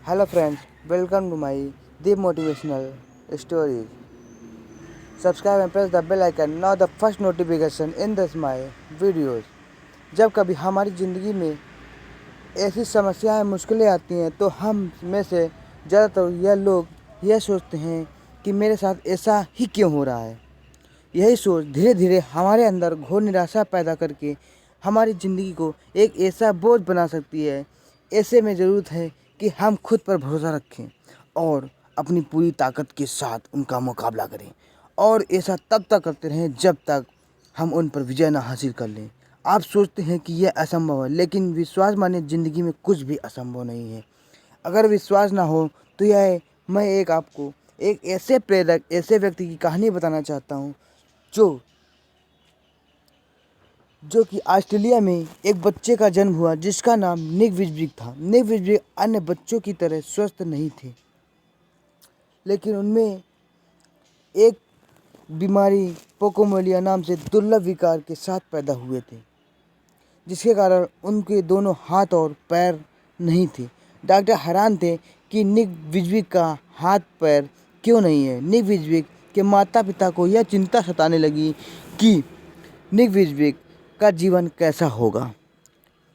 Hello friends, welcome to my deep motivational stories. Subscribe and press the bell icon now the first notification in this my videos. जब कभी हमारी ज़िंदगी में ऐसी समस्याएं मुश्किलें आती हैं तो हम में से ज़्यादातर यह लोग यह सोचते हैं कि मेरे साथ ऐसा ही क्यों हो रहा है। यही सोच धीरे धीरे हमारे अंदर घोर निराशा पैदा करके हमारी ज़िंदगी को एक ऐसा बोझ बना सकती है। ऐसे में ज़रूरत है कि हम खुद पर भरोसा रखें और अपनी पूरी ताकत के साथ उनका मुकाबला करें, और ऐसा तब तक करते रहें जब तक हम उन पर विजय न हासिल कर लें। आप सोचते हैं कि यह असंभव है, लेकिन विश्वास माने ज़िंदगी में कुछ भी असंभव नहीं है। अगर विश्वास ना हो तो मैं आपको एक ऐसे प्रेरक ऐसे व्यक्ति की कहानी बताना चाहता हूँ जो कि ऑस्ट्रेलिया में एक बच्चे का जन्म हुआ जिसका नाम निक विजबिक था। निक विजबिक अन्य बच्चों की तरह स्वस्थ नहीं थे, लेकिन उनमें एक बीमारी पोकोमोलिया नाम से दुर्लभ विकार के साथ पैदा हुए थे, जिसके कारण उनके दोनों हाथ और पैर नहीं थे। डॉक्टर हैरान थे कि निक विजबिक का हाथ पैर क्यों नहीं है। निक विजबिक के माता पिता को यह चिंता सताने लगी कि निक विजबिक का जीवन कैसा होगा,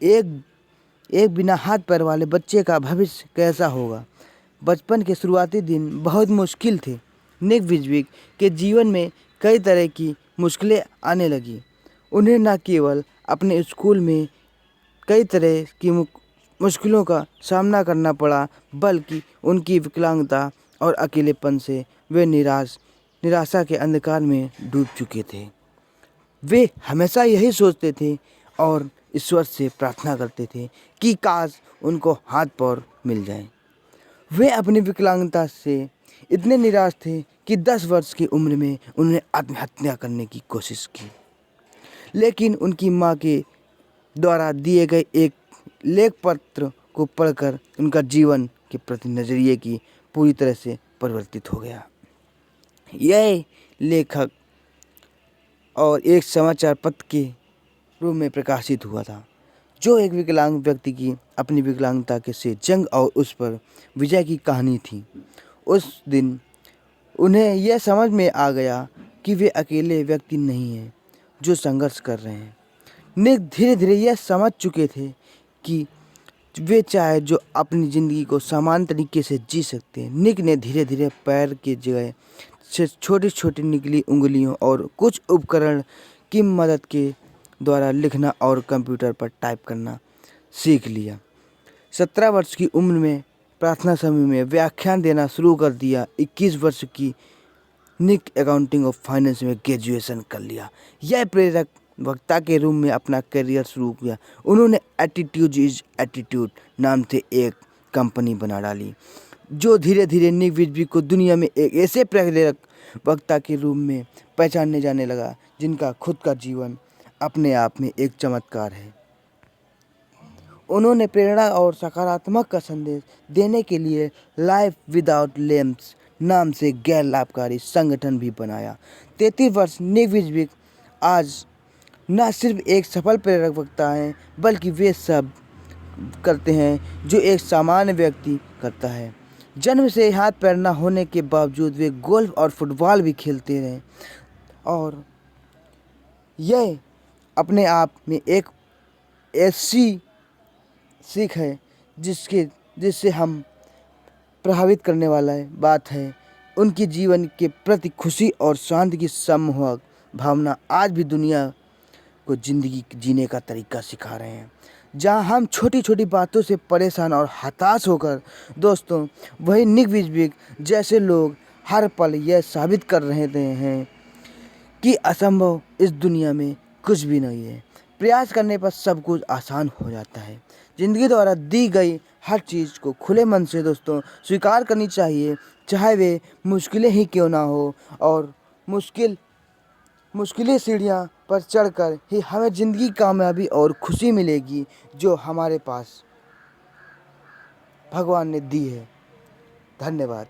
एक बिना हाथ पैर वाले बच्चे का भविष्य कैसा होगा। बचपन के शुरुआती दिन बहुत मुश्किल थे। निक विजबिक के जीवन में कई तरह की मुश्किलें आने लगी। उन्हें न केवल अपने स्कूल में कई तरह की मुश्किलों का सामना करना पड़ा, बल्कि उनकी विकलांगता और अकेलेपन से वे निराशा के अंधकार में डूब चुके थे। वे हमेशा यही सोचते थे और ईश्वर से प्रार्थना करते थे कि काश उनको हाथ पैर मिल जाएं। वे अपनी विकलांगता से इतने निराश थे कि 10 वर्ष की उम्र में उन्होंने आत्महत्या करने की कोशिश की, लेकिन उनकी मां के द्वारा दिए गए एक लेख पत्र को पढ़कर उनका जीवन के प्रति नज़रिए की पूरी तरह से परिवर्तित हो गया। यह लेखक और एक समाचार पत्र के रूप में प्रकाशित हुआ था, जो एक विकलांग व्यक्ति की अपनी विकलांगता के से जंग और उस पर विजय की कहानी थी। उस दिन उन्हें यह समझ में आ गया कि वे अकेले व्यक्ति नहीं हैं जो संघर्ष कर रहे हैं। निक धीरे धीरे यह समझ चुके थे कि वे चाहे जो अपनी ज़िंदगी को समान तरीके से जी सकते हैं। निक ने धीरे धीरे पैर की जगह से छोटी छोटी निकली उंगलियों और कुछ उपकरण की मदद के द्वारा लिखना और कंप्यूटर पर टाइप करना सीख लिया। 17 वर्ष की उम्र में प्रार्थना समय में व्याख्यान देना शुरू कर दिया। 21 वर्ष की निक अकाउंटिंग और फाइनेंस में ग्रेजुएशन कर लिया। यह प्रेरक वक्ता के रूप में अपना करियर शुरू किया। उन्होंने एटीट्यूड इज एटीट्यूड नाम से एक कंपनी बना डाली, जो धीरे धीरे निक विजबिक को दुनिया में एक ऐसे प्रेरक वक्ता के रूप में पहचानने जाने लगा जिनका खुद का जीवन अपने आप में एक चमत्कार है। उन्होंने प्रेरणा और सकारात्मक का संदेश देने के लिए लाइफ विदाउट लिम्स नाम से गैर लाभकारी संगठन भी बनाया। 33 वर्ष निक विजबिक आज न सिर्फ एक सफल प्रेरक वक्ता हैं, बल्कि वे सब करते हैं जो एक सामान्य व्यक्ति करता है। जन्म से हाथ पैर न होने के बावजूद वे गोल्फ और फुटबॉल भी खेलते रहे, और यह अपने आप में एक ऐसी सीख है जिससे हम प्रभावित करने वाला बात है। उनकी जीवन के प्रति खुशी और शांति की सम्मोहक भावना आज भी दुनिया को ज़िंदगी जीने का तरीका सिखा रहे हैं। जहां हम छोटी छोटी बातों से परेशान और हताश होकर दोस्तों, वही निक विजबिक जैसे लोग हर पल यह साबित कर रहे हैं कि असंभव इस दुनिया में कुछ भी नहीं है। प्रयास करने पर सब कुछ आसान हो जाता है। ज़िंदगी द्वारा दी गई हर चीज़ को खुले मन से दोस्तों स्वीकार करनी चाहिए, चाहे वे मुश्किलें ही क्यों ना हो। और मुश्किलें सीढ़ियाँ पर चढ़कर ही हमें ज़िंदगी कामयाबी और खुशी मिलेगी, जो हमारे पास भगवान ने दी है। धन्यवाद।